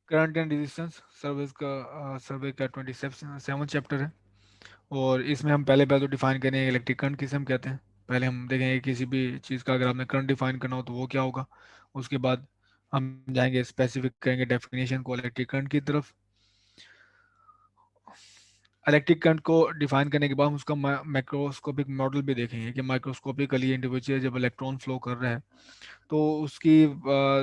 Current and resistance सर्वे का 27 chapter है। और इसमें हम पहले तो डिफाइन करेंगे इलेक्ट्रिक करंट किसे हम कहते हैं। पहले हम देखेंगे किसी भी चीज़ का अगर आपने करंट डिफाइन करना हो तो वो क्या होगा। उसके बाद हम जाएंगे स्पेसिफिक करेंगे डेफिनेशन को इलेक्ट्रिक करंट की तरफ। इलेक्ट्रिक करंट को डिफाइन करने के बाद हम उसका माइक्रोस्कोपिक मॉडल भी देखेंगे कि माइक्रोस्कोपिकली इंडिविजुअल जब इलेक्ट्रॉन फ्लो कर रहा है तो उसकी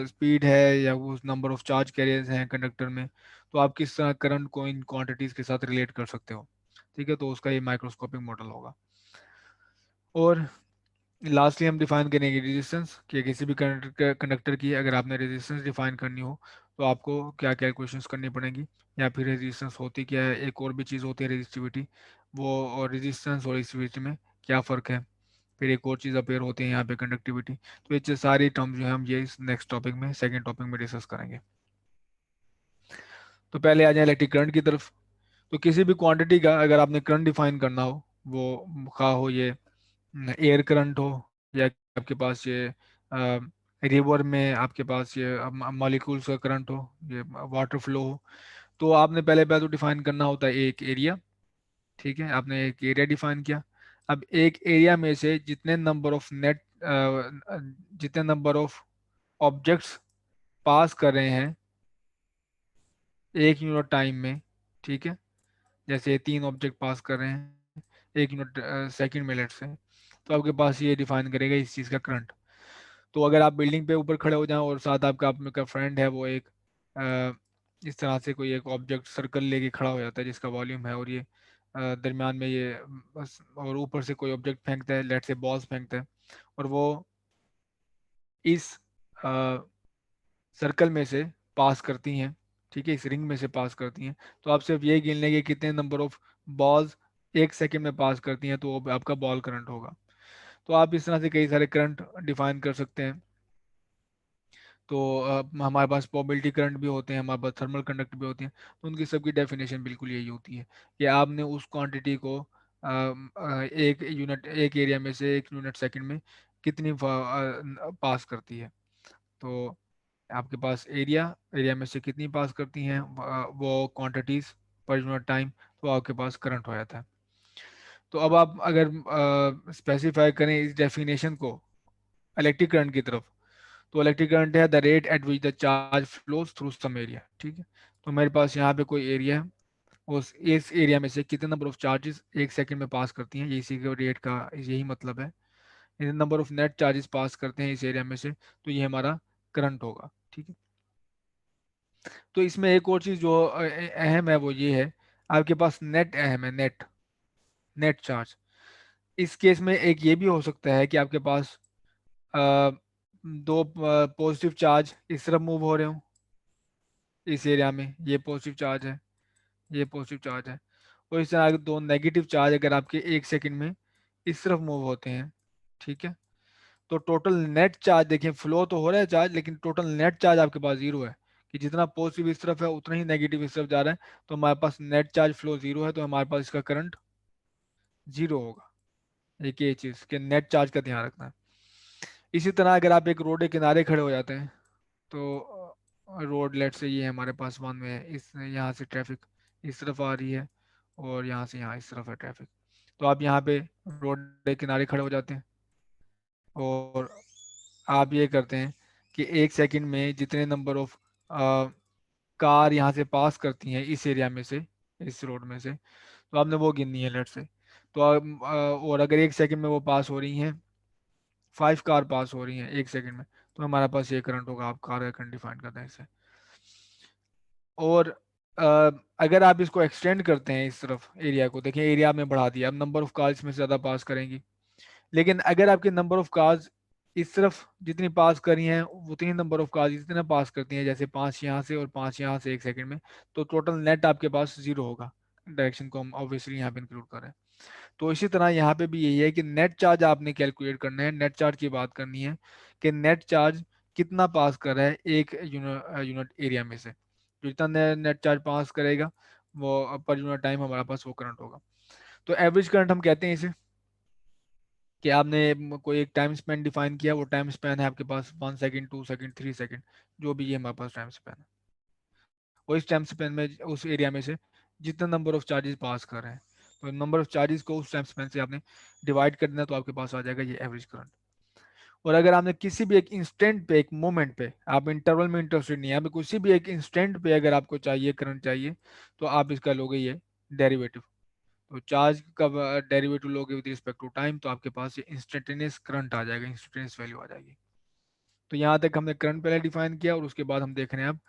स्पीड है या वो नंबर ऑफ चार्ज कैरियर्स हैं कंडक्टर में, तो आप किस तरह करंट को इन क्वांटिटीज के साथ रिलेट कर सकते हो। ठीक है, तो उसका ये माइक्रोस्कोपिक मॉडल होगा। और लास्टली हम डिफाइन करेंगे रेजिस्टेंस कि किसी भी कंडक्टर की अगर आपने रेजिस्टेंस डिफाइन करनी हो तो आपको क्या कैलकुलेशंस करनी पड़ेंगी, या फिर रेजिस्टेंस होती क्या है। एक और भी चीज़ होती है रेजिस्टिविटी, वो और रेजिस्टेंस और रेजिस्टिविटी में क्या फ़र्क है। फिर एक और चीज़ अपेयर होती है यहाँ पे कंडक्टिविटी। तो ये सारी टर्म्स जो है हम ये इस नेक्स्ट टॉपिक में सेकंड टॉपिक में डिस्कस करेंगे। तो पहले आ जाए इलेक्ट्रिक करंट की तरफ। तो किसी भी क्वांटिटी का अगर आपने करंट डिफाइन करना हो, वो खा हो ये एयर करंट हो, या आपके पास ये रिवर में आपके पास ये मॉलिक्यूल्स का करंट हो, ये वाटर फ्लो हो, तो आपने पहले तो डिफाइन करना होता है एक एरिया। ठीक है, आपने एक एरिया डिफाइन किया। अब एक एरिया में से जितने नंबर ऑफ ऑब्जेक्ट्स पास कर रहे हैं एक यूनिट टाइम में। ठीक है, जैसे 3 ऑब्जेक्ट पास कर रहे हैं 1 यूनिट सेकंड में लेट से, तो आपके पास ये डिफाइन करेगा इस चीज़ का करंट। तो अगर आप बिल्डिंग पे ऊपर खड़े हो जाएं और साथ आपका फ्रेंड है वो एक इस तरह से कोई एक ऑब्जेक्ट सर्कल लेके खड़ा हो जाता है जिसका वॉल्यूम है, और ये दरमियान में ये बस, और ऊपर से कोई ऑब्जेक्ट फेंकता है, लेट से बॉल्स फेंकता है, और वो इस सर्कल में से पास करती हैं। ठीक है, इस रिंग में से पास करती हैं। तो आप सिर्फ ये गिन लेंगे कितने नंबर ऑफ बॉल्स 1 सेकंड में पास करती हैं, तो वो आपका बॉल करंट होगा। तो आप इस तरह से कई सारे करंट डिफाइन कर सकते हैं। तो हमारे पास प्रोबेबिलिटी करंट भी होते हैं, हमारे पास थर्मल कंडक्टर भी होते हैं। तो उनकी सबकी डेफिनेशन बिल्कुल यही होती है कि आपने उस क्वांटिटी को एक एरिया में से 1 यूनिट सेकंड में कितनी पास करती है। तो आपके पास एरिया में से कितनी पास करती हैं वो क्वांटिटीज पर यूनिट टाइम, तो आपके पास करंट हो जाता है। तो अब आप अगर स्पेसिफाई करें इस डेफिनेशन को इलेक्ट्रिक करंट की तरफ, तो इलेक्ट्रिक करंट है the rate at which the charge flows through some area. ठीक है, तो मेरे पास यहाँ पे कोई एरिया है, उस इस एरिया में से कितने नंबर ऑफ चार्जेस 1 सेकंड में पास करती हैं, ये इसी के रेट का यही मतलब है। नंबर ऑफ नेट चार्जेस पास करते हैं इस एरिया में से, तो ये हमारा करंट होगा। ठीक है, तो इसमें एक और चीज़ जो अहम है वो ये है, आपके पास नेट अहम है, नेट नेट चार्ज। इस केस में एक ये भी हो सकता है कि आपके पास अ, दो पॉजिटिव चार्ज इस तरफ मूव हो रहे हो, इस एरिया में ये पॉजिटिव चार्ज है, ये पॉजिटिव चार्ज है। और इस तरह के दो नेगेटिव चार्ज अगर आपके 1 सेकंड में इस तरफ मूव होते हैं। ठीक है, तो टोटल नेट चार्ज देखिए, फ्लो तो हो रहा है चार्ज, लेकिन टोटल नेट चार्ज आपके पास जीरो है, कि जितना पॉजिटिव इस तरफ है उतना ही नेगेटिव इस तरफ जा रहा है। तो हमारे पास नेट चार्ज फ्लो जीरो है, तो हमारे पास इसका करंट जीरो होगा। एक ये चीज़ कि नेट चार्ज का ध्यान रखना है। इसी तरह अगर आप एक रोड के किनारे खड़े हो जाते हैं, तो रोड लेट से ये हमारे पास वन में है, इस यहाँ से ट्रैफिक इस तरफ आ रही है, और यहाँ से यहाँ इस तरफ है ट्रैफिक। तो आप यहाँ पे रोड के किनारे खड़े हो जाते हैं, और आप ये करते हैं कि 1 सेकंड में जितने नंबर ऑफ कार यहाँ से पास करती हैं इस एरिया में से, इस रोड में से, तो आपने वो गिननी है लेट से। तो और अगर 1 सेकंड में वो पास हो रही हैं, 5 कार पास हो रही हैं 1 सेकंड में, तो हमारे पास ये करंट होगा। आप कार का करंट डिफाइन करते हैं इससे। और अ, अगर आप इसको एक्सटेंड करते हैं इस तरफ एरिया को, देखिए एरिया आपने बढ़ा दिया, अब नंबर ऑफ कार्स में से ज़्यादा पास करेंगी। लेकिन अगर आपके नंबर ऑफ कार्स इस तरफ जितनी पास करी हैं उतनी नंबर ऑफ कार्स जितना पास करती हैं, जैसे 5 यहाँ से और 5 यहाँ से 1 सेकंड में, तो टोटल नेट आपके पास जीरो होगा। डायरेक्शन को हम ऑब्वियसली यहाँ पे इंक्लूड कर रहे हैं। तो इसी तरह यहाँ पे भी यही है कि नेट चार्ज आपने कैलकुलेट करना है, नेट चार्ज की बात करनी है कि नेट चार्ज कितना पास कर रहा है एक यूनिट एरिया में से। जो जितना नेट चार्ज पास करेगा वो पर यूनिट टाइम हमारे पास वो करंट होगा। तो एवरेज करंट हम कहते हैं इसे, कि आपने कोई एक टाइम स्पेन डिफाइन किया, वो टाइम स्पेन है आपके पास 1 सेकंड 2 सेकंड 3 सेकंड, जो भी ये हमारे पास टाइम स्पेन है। और इस टाइम स्पेन में उस एरिया में से जितना नंबर ऑफ चार्जेस पास कर रहे हैं, तो नंबर ऑफ चार्जेस को उस टाइम स्पेन से आपने डिवाइड कर देना, तो आपके पास आ जाएगा ये एवरेज करंट। और अगर आपने किसी भी एक इंस्टेंट पे, एक मोमेंट पे, आप इंटरवल में इंटरेस्टेड नहीं है, आप किसी भी एक इंस्टेंट पे अगर आपको चाहिए करंट चाहिए, तो आप इसका लोगे ये डेरिवेटिव। तो चार्ज का डेरिवेटिव लोगे विद रिस्पेक्ट टू टाइम, तो आपके पास ये इंस्टेंटेनियस करंट आ जाएगा, इंस्टेंटेनियस वैल्यू आ जाएगी। तो यहाँ तक हमने करंट पहले डिफाइन किया, और उसके बाद हम देख रहे हैं अब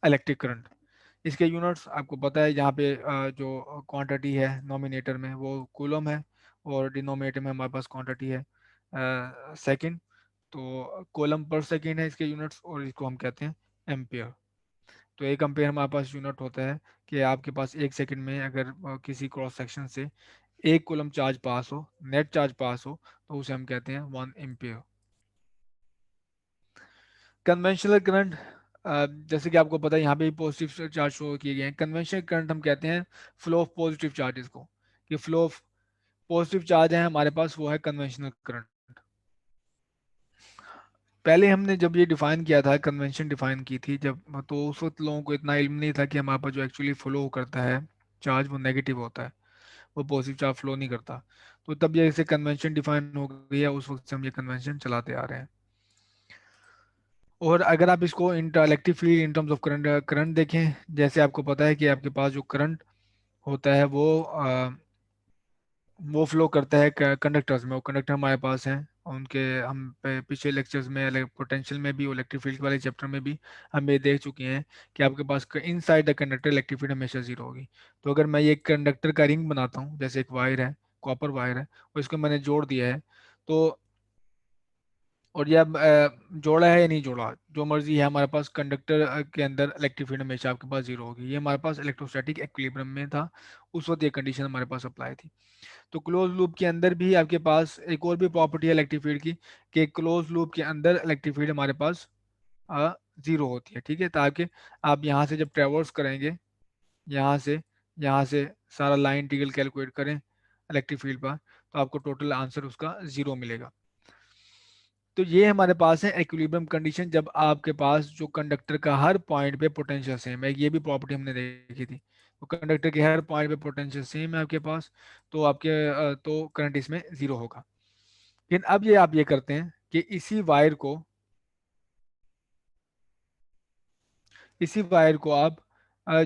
इलेक्ट्रिक करंट। इसके यूनिट्स आपको पता है, यहाँ पे जो क्वांटिटी है नोमिनेटर में वो कूलम है, और डिनोमिनेटर में हमारे पास क्वांटिटी है सेकंड। तो कूलम पर सेकंड है इसके यूनिट्स, और इसको हम कहते हैं एम्पियर। तो एक एम्पियर हमारे पास यूनिट होता है कि आपके पास एक सेकंड में अगर किसी क्रॉस सेक्शन से एक कूलम चार्ज पास हो, नेट चार्ज पास हो, तो उसे हम कहते हैं 1 एम्पियर। कन्वेंशनल करंट, जैसे कि आपको पता है यहाँ पे पॉजिटिव चार्ज शो किए गए हैं। कन्वेंशनल करंट हम कहते हैं फ्लो ऑफ पॉजिटिव चार्जेस को, कि फ्लो ऑफ पॉजिटिव चार्ज है हमारे पास, वो है कन्वेंशनल करंट। पहले हमने जब ये डिफाइन किया था, कन्वेंशन डिफाइन की थी जब, तो उस वक्त लोगों को इतना इल्म नहीं था कि हमारे पास जो एक्चुअली फ्लो करता है चार्ज वो नेगेटिव होता है, वो पॉजिटिव चार्ज फ्लो नहीं करता। तो तब ये इसे कन्वेंशन डिफाइन हो गई है, उस वक्त से हम ये कन्वेंशन चलाते आ रहे हैं। और अगर आप इसको inter electric field in terms of current current देखें, जैसे आपको पता है कि आपके पास जो करंट होता है वो फ्लो करता है कंडक्टर्स में, वो कंडक्टर हमारे पास हैं। उनके हम पिछले लेक्चर्स में पोटेंशियल में भी, इलेक्ट्रिक फील्ड वाले चैप्टर में भी हम ये देख चुके हैं कि आपके पास inside the conductor electric field हमेशा जीरो होगी। तो अगर मैं ये कंडक्टर का रिंग बनाता हूँ, जैसे एक वायर है, कॉपर वायर है, और इसको मैंने जोड़ दिया है, तो और ये अब जोड़ा है या नहीं जोड़ा, जो मर्जी है, हमारे पास कंडक्टर के अंदर इलेक्ट्रिक फील्ड हमेशा आपके पास जीरो होगी। ये हमारे पास इलेक्ट्रोस्टैटिक इक्विलिब्रियम में था, उस वक्त ये कंडीशन हमारे पास अप्लाई थी। तो क्लोज लूप के अंदर भी आपके पास एक और भी प्रॉपर्टी है इलेक्ट्रिक फील्ड की, कि क्लोज लूप के अंदर इलेक्ट्रिक फील्ड हमारे पास जीरो होती है, ठीक है। ताकि आप यहाँ से जब ट्रेवर्स करेंगे, यहाँ से यहाँ से सारा लाइन इंटीग्रल कैलकुलेट करें इलेक्ट्रिक फील्ड पर, तो आपको टोटल आंसर उसका जीरो मिलेगा। तो ये हमारे पास है इक्विलिब्रियम कंडीशन, जब आपके पास जो कंडक्टर का हर पॉइंट पे पोटेंशियल सेम है, ये भी प्रॉपर्टी हमने देखी थी। तो कंडक्टर के हर पॉइंट पे पोटेंशियल सेम है आपके पास, तो आपके तो करंट इसमें जीरो होगा। लेकिन अब ये आप ये करते हैं कि इसी वायर को आप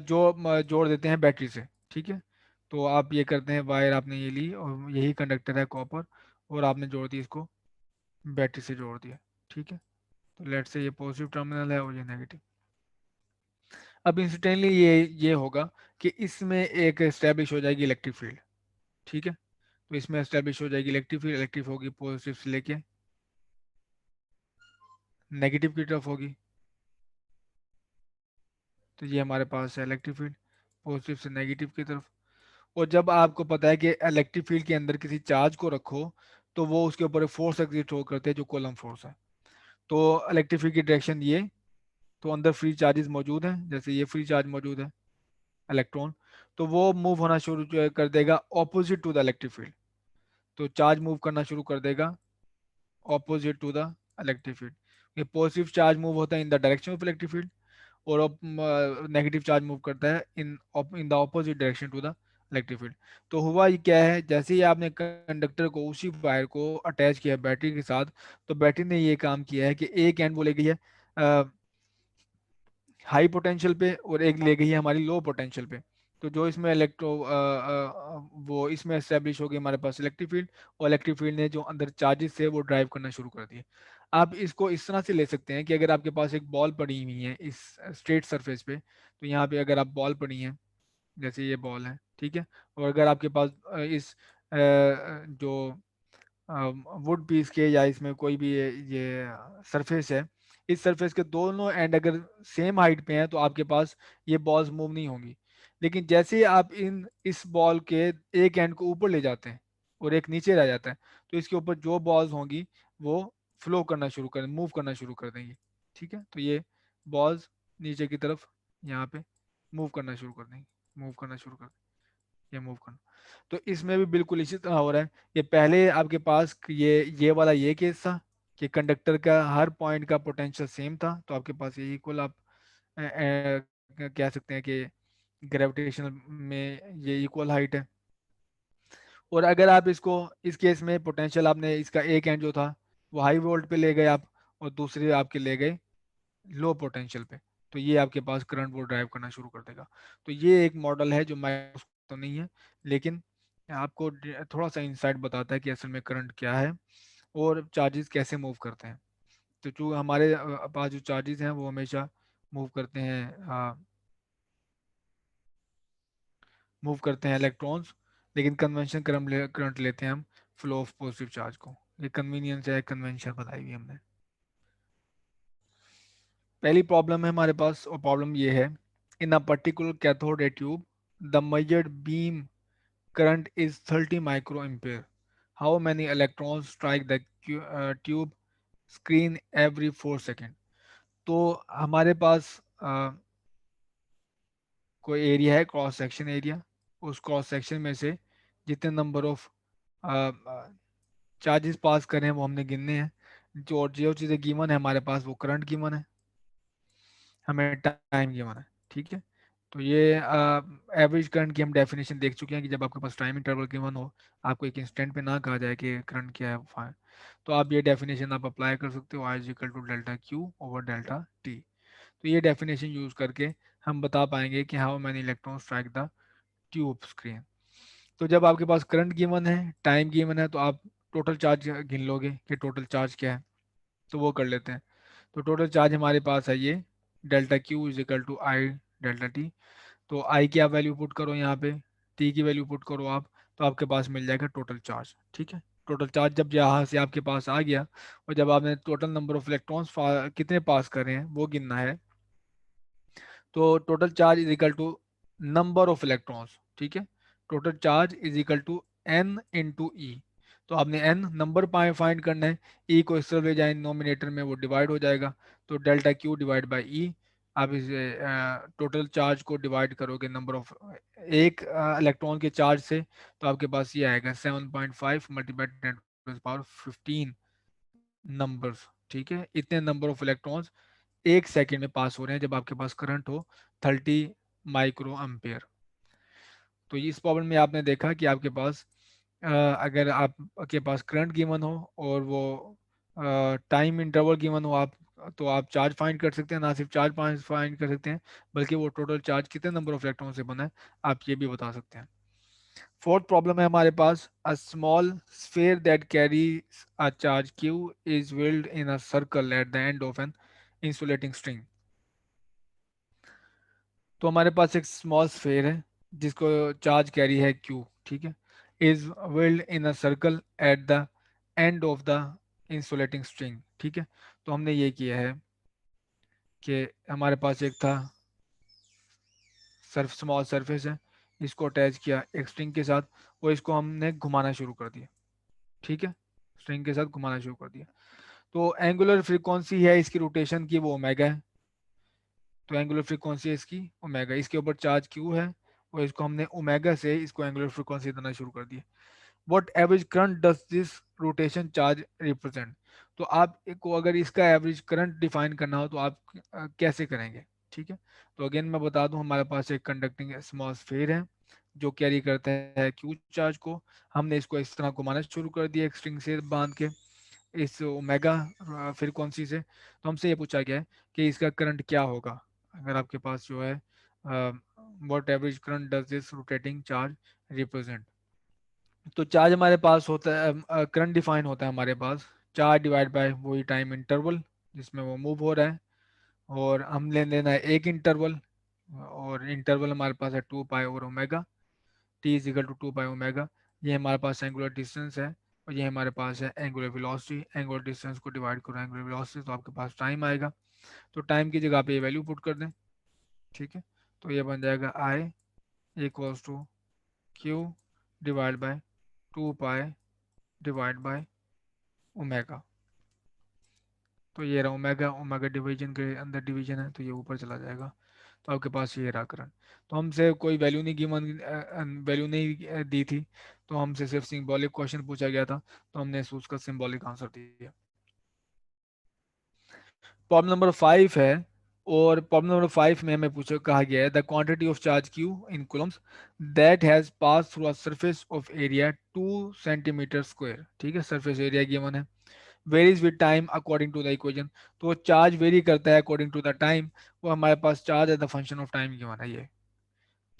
जोड़ देते हैं बैटरी से, ठीक है। तो आप ये करते हैं, वायर आपने ये ली, और यही कंडक्टर है कॉपर, और आपने जोड़ दी इसको, बैटरी से जोड़ दिया, ठीक है। तो लेट से ये पॉजिटिव टर्मिनल है और ये नेगेटिव। अब इंस्टेंटली ये होगा कि इसमें एक एस्टेब्लिश हो जाएगी इलेक्ट्रिक फील्ड, ठीक है। तो इसमें एस्टेब्लिश हो जाएगी इलेक्ट्रिक फील्ड, इलेक्ट्रिक होगी पॉजिटिव से लेके नेगेटिव की तरफ होगी। तो ये हमारे पास है इलेक्ट्रिक फील्ड पॉजिटिव से नेगेटिव की तरफ। और जब आपको पता है कि इलेक्ट्रिक फील्ड के अंदर किसी चार्ज को रखो, तो वो उसके ऊपर एक फोर्स एग्जिस्ट हो करते हैं जो कूलम फोर्स है। तो इलेक्ट्रिक फील्ड की डायरेक्शन ये, तो अंदर फ्री चार्जेस मौजूद हैं, जैसे ये फ्री चार्ज मौजूद है इलेक्ट्रॉन, तो वो मूव होना शुरू कर देगा opposite to the electric field. तो चार्ज मूव करना शुरू कर देगा opposite to the electric field. ये पॉजिटिव चार्ज मूव होता है in the direction of electric field, और नेगेटिव चार्ज मूव करता है in the opposite direction to the electric field. तो हुआ ये क्या है, जैसे ही आपने कंडक्टर को, उसी वायर को अटैच किया बैटरी के साथ, तो बैटरी ने ये काम किया है कि एक एंड वो ले गई है हाई पोटेंशियल पे, और एक ले गई है हमारी लो पोटेंशियल पे। तो जो इसमें वो इसमें एस्टेब्लिश हो गई हमारे पास इलेक्ट्रिक फील्ड, और इलेक्ट्रिक फील्ड ने जो अंदर चार्जेस थे वो ड्राइव करना शुरू कर दिए। आप इसको इस तरह से ले सकते हैं कि अगर आपके पास एक बॉल पड़ी हुई है इस स्ट्रेट सरफेस पे, तो यहाँ पे अगर आप बॉल पड़ी है, जैसे ये बॉल है, ठीक है। और अगर आपके पास इस जो वुड पीस के, या इसमें कोई भी ये सरफेस है, इस सरफेस के दोनों एंड अगर सेम हाइट पे हैं, तो आपके पास ये बॉल्स मूव नहीं होंगी। लेकिन जैसे ही आप इस बॉल के एक एंड को ऊपर ले जाते हैं और एक नीचे रह जाता है, तो इसके ऊपर जो बॉल्स होंगी वो फ्लो करना शुरू कर मूव करना शुरू कर देंगी, ठीक है। तो ये बॉल्स नीचे की तरफ यहाँ पे मूव करना शुरू कर देंगी, मूव करना शुरू कर ये मूव करना। तो इसमें भी बिल्कुल इसी तरह हो रहा है। ये पहले आपके पास ये वाला ये केस था कि कंडक्टर का हर पॉइंट का पोटेंशियल सेम था, तो आपके पास ये इक्वल आप कह सकते हैं कि ग्रेविटेशनल में ये इक्वल हाइट है। और अगर आप इसको, इस केस में पोटेंशियल आपने इसका एक एंड जो था वो हाई वोल्ट पे ले गए आप, और दूसरे आपके ले गए लो पोटेंशियल पे, तो ये आपके पास करंट वो ड्राइव करना शुरू कर देगा। तो ये एक मॉडल है जो माइक्रोस्कोप तो नहीं है, लेकिन आपको थोड़ा सा इंसाइट बताता है कि असल में करंट क्या है और चार्जेस कैसे मूव करते हैं। तो जो हमारे पास जो चार्जेस हैं वो हमेशा मूव करते हैं, मूव करते हैं इलेक्ट्रॉन्स, लेकिन कन्वेंशन करंट लेते हैं हम फ्लो ऑफ पॉजिटिव चार्ज को। ये कन्वीनियंस है, कन्वेंशन बताई हुई हमने। पहली प्रॉब्लम है हमारे पास, और प्रॉब्लम ये है, in a particular cathode ray tube the measured beam current is 30 micro ampere, how many electrons strike the tube screen every 4 second. तो हमारे पास कोई एरिया है, क्रॉस सेक्शन एरिया, उस क्रॉस सेक्शन में से जितने नंबर ऑफ चार्जेस पास करें वो हमने गिनने हैं। जो चीज़ें गिवन है हमारे पास वो करंट गिवन है, हमें टाइम गिवन है, ठीक है। तो ये एवरेज करंट की हम डेफिनेशन देख चुके हैं कि जब आपके पास टाइम इंटरवल गिवन हो, आपको एक इंस्टेंट पे ना कहा जाए कि करंट क्या है फाइन, तो आप ये डेफिनेशन आप अप्लाई कर सकते हो, I is equal to delta Q over delta T. तो ये डेफिनेशन यूज करके हम बता पाएंगे कि how many electron strike the tube screen. तो जब आपके पास करंट गिवन है, टाइम गिवन है, तो आप टोटल चार्ज गिन लोगे कि टोटल चार्ज क्या है, तो वो कर लेते हैं। तो टोटल चार्ज हमारे पास है ये delta Q is equal to I delta T. तो आई की आप वैल्यू पुट करो यहाँ पे, टी की वैल्यू पुट करो आप, तो आपके पास मिल जाएगा टोटल चार्ज, ठीक है। टोटल चार्ज जब यहाँ से आपके पास आ गया, और जब आपने टोटल नंबर ऑफ इलेक्ट्रॉन्स कितने पास कर रहे हैं वो गिनना है, तो total charge is equal to number of electrons, ठीक है। Total charge is equal to N into E. तो आपने एन नंबर फाइंड करना है, ई को इस तरफ ले जाए नोमिनेटर में, वो डिवाइड हो जाएगा, तो delta Q divide by E. आप इसे टोटल चार्ज को डिवाइड करोगे नंबर ऑफ एक इलेक्ट्रॉन के चार्ज से, तो आपके पास ये आएगा 7.5 multiply 10 to the power 15 numbers, ठीक है। इतने नंबर ऑफ इलेक्ट्रॉन्स एक सेकेंड में पास हो रहे हैं जब आपके पास करंट हो 30 माइक्रो एम्पेयर। तो इस प्रॉब्लम में आपने देखा कि आपके पास अगर आपके पास करंट गिवन हो और वो टाइम इंटरवल गिवन हो, आप तो आप चार्ज फाइंड कर सकते हैं, ना सिर्फ चार्ज फाइंड कर सकते हैं, बल्कि वो टोटल चार्ज कितने नंबर ऑफ इलेक्ट्रॉन से बना है आप ये भी बता सकते हैं। फोर्थ प्रॉब्लम है हमारे पास, a small sphere that carries a charge Q is wheeled in a circle at the end of an insulating string. तो हमारे पास एक स्मॉल स्फेयर है जिसको चार्ज कैरी है क्यू, ठीक है, is weld in a circle at the end of the insulating string, ठीक है। तो हमने ये किया है कि हमारे पास एक था सर्फ स्मॉल सरफेस है, इसको अटैच किया एक स्ट्रिंग के साथ, और इसको हमने घुमाना शुरू कर दिया, ठीक है, स्ट्रिंग के साथ घुमाना शुरू कर दिया। तो एंगुलर फ्रीक्वेंसी है इसकी रोटेशन की वो ओमेगा है, तो एंगुलर फ्रीक्वेंसी है इसकी ओमेगा, इसके ऊपर चार्ज क्यू है, और इसको हमने ओमेगा से इसको एंगुलर फ्रीक्वेंसी देना शुरू कर दिया। What average current does this rotation charge represent. तो आप को अगर इसका एवरेज करंट डिफाइन करना हो तो आप कैसे करेंगे, ठीक है। तो अगेन मैं बता दूं, हमारे पास एक कंडक्टिंग स्मॉल स्फीयर है जो कैरी करता है क्यू चार्ज को, हमने इसको इस तरह घुमाना शुरू कर दिया एक स्ट्रिंग से बांध के इस ओमेगा फ्रीक्वेंसी से। तो हमसे ये पूछा गया है कि इसका करंट क्या होगा अगर आपके पास जो है what average current does this rotating charge represent. तो चार्ज हमारे पास होता है, करंट डिफाइन होता है हमारे पास चार्ज डिवाइड बाय वही टाइम इंटरवल जिसमें वो मूव हो रहा है, और हम ले लेना है एक इंटरवल, और इंटरवल हमारे पास है 2 pi over omega, T is equal to 2 pi omega. ये हमारे पास एंगुलर डिस्टेंस है, और ये हमारे पास है एंगुलर वेलोसिटी। एंगुलर डिस्टेंस को डिवाइड करो एंगुलर वेलोसिटी, तो आपके पास टाइम आएगा। तो टाइम की जगह पे ये वैल्यू पुट कर दें, ठीक है। तो ये बन जाएगा I equals to Q divide by 2 pi divide by omega. तो ये रहा ओमेगा, ओमेगा डिवीजन के अंदर डिवीजन है तो ये ऊपर चला जाएगा, तो आपके पास ये रहा करंट। तो हमसे कोई वैल्यू नहीं गिवन, वैल्यू नहीं दी थी, तो हमसे सिर्फ सिंबॉलिक क्वेश्चन पूछा गया था, तो हमने उसका सिंबॉलिक आंसर दिया। प्रॉब्लम नंबर 5 है, और प्रॉब्लम नंबर 5 में हमें पूछा कहा गया है the quantity of charge Q in coulombs that has pass through a surface of area 2 centimetre square. ठीक है, सरफेस एरिया गिवन है, varies with time according to the equation. तो चार्ज वेरी करता है अकॉर्डिंग टू द टाइम, वो हमारे पास charge as the function of time given है ये।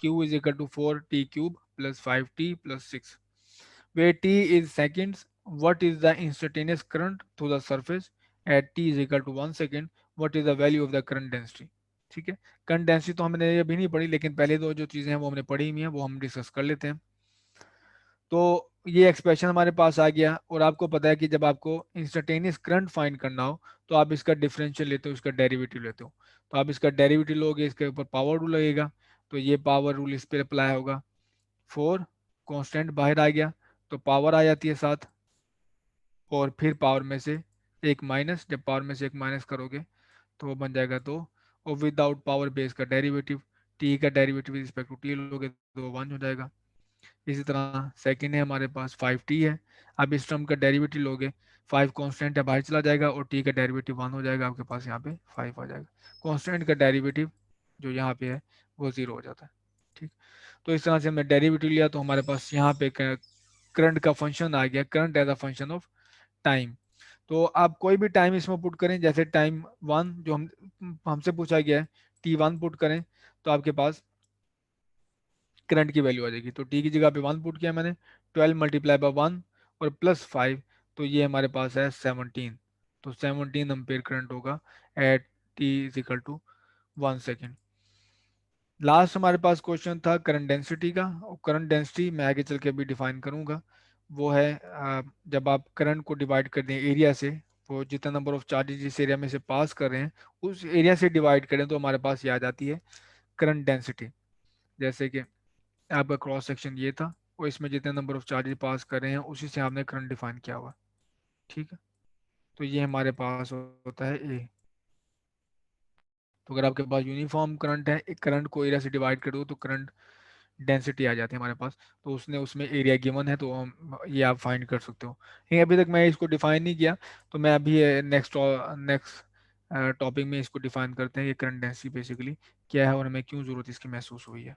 Q is equal to 4t cube plus 5t plus 6, where t is seconds. What is the instantaneous current through the surface at t is equal to 1 second? What is the value of the current density? ठीक है, current density तो हमने अभी नहीं पढ़ी, लेकिन पहले दो जो चीज़ें हैं वो हमने पढ़ी हुई हैं, वो हम डिस्कस कर लेते हैं। तो ये एक्सप्रेशन हमारे पास आ गया, और आपको पता है कि जब आपको इंस्टेंटेनियस करंट फाइंड करना हो तो आप इसका डिफरेंशियल लेते हो, इसका डेरिवेटिव लेते हो। तो आप इसका डेरिवेटिव लोगे, इसके ऊपर पावर रूल लगेगा, तो ये पावर रूल इस पर अप्लाई होगा। 4 कांस्टेंट बाहर आ गया, तो पावर आ जाती है 7, और फिर पावर में से एक माइनस, जब पावर में से एक माइनस करोगे तो वो बन जाएगा 2, और विदाउट पावर बेस का डेरिवेटिव, टी का डेरिवेटिव रिस्पेक्ट टू टी लोगे तो 1 हो जाएगा। इसी तरह सेकंड है हमारे पास 5t है, अब इस टर्म का डेरिवेटिव लोगे, 5 कांस्टेंट है बाहर चला जाएगा, और t का डेरिवेटिव 1 हो जाएगा, आपके पास यहाँ पे 5 आ जाएगा। कांस्टेंट का डेरिवेटिव जो यहाँ पे है वो 0 हो जाता है। ठीक, तो इस तरह से हमने डेरिवेटिव लिया, तो हमारे पास यहाँ पे करंट का फंक्शन आ गया, current as a function of time. तो आप कोई भी टाइम इसमें पुट करें, जैसे टाइम 1 जो हम हमसे पूछा गया है, t1 पुट करें तो आपके पास करंट की वैल्यू आ जाएगी। तो टी की जगह पे 1 पुट किया मैंने, 12 मल्टीप्लाई बाय 1 और प्लस 5, तो ये हमारे पास है 17। तो 17 एम्पेयर करंट होगा at T is equal to 1 second. Last हमारे पास क्वेश्चन था करंट डेंसिटी का, और करंट डेंसिटी मैं आगे चल के अभी डिफाइन करूंगा। वो है जब आप करंट को डिवाइड कर दें एरिया से, वो जितना नंबर ऑफ चार्जेस जिस एरिया में से पास कर रहे हैं उस एरिया से डिवाइड करें, तो हमारे पास ये आ जाती है करंट डेंसिटी। जैसे कि आपका क्रॉस सेक्शन ये था, और इसमें जितने नंबर ऑफ चार्जेस पास कर रहे हैं उसी से आपने करंट डिफाइन किया हुआ। ठीक है, तो ये हमारे पास होता है ए। तो अगर आपके पास यूनिफॉर्म करंट है, एक करंट को एरिया से डिवाइड कर दो तो करंट डेंसिटी आ जाती है हमारे पास। तो उसने उसमें एरिया गिवन है, तो हम ये आप फाइंड कर सकते हो। लेकिन अभी तक मैं इसको डिफाइन नहीं किया, तो मैं अभी नेक्स्ट नेक्स्ट टॉपिक में इसको डिफाइन करते हैं, ये करंट डेंसिटी बेसिकली क्या है और हमें क्यों ज़रूरत इसकी महसूस हुई है।